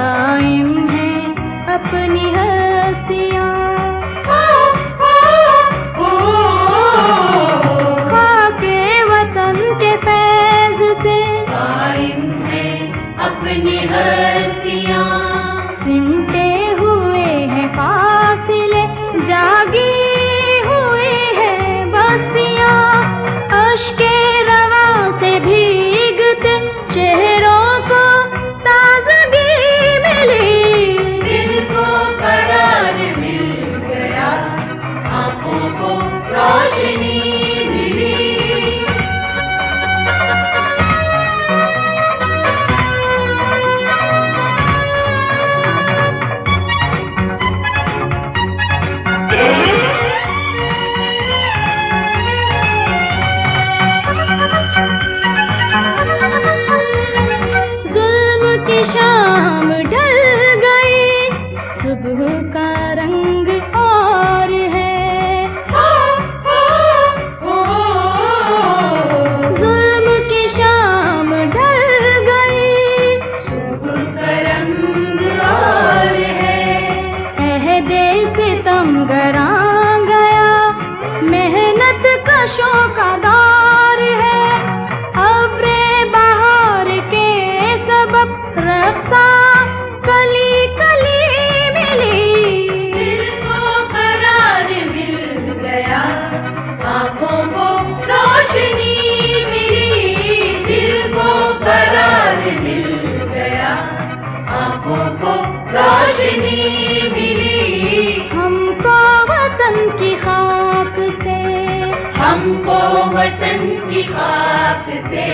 कायम है अपनी हस्तियाँ। खाके वतन के फैज़ से कायम है अपनी हस्तियाँ। सिमटे हुए हैं फासिले, जागी हुई है बस्तियाँ। अश्के रवा से भीगते चेहरों को ताज़गी मिली। दिल को करार मिल गया, आँखों को रोशनी मिली। शाम ढल गई, सुबह का रंग और है। जुल्म की शाम ढल गई, सुबह का रंग और है। अहदे सितम गरां गया, मेहनत कशों का दौर है। अब्रे बहार के सबब रक्षा कली कली मिली। दिल को करार मिल गया, आँखों को रोशनी मिली। दिल को करार मिल गया, आँखों को रोशनी मिली। हमको वतन की खाक से, हमको वतन की खाक से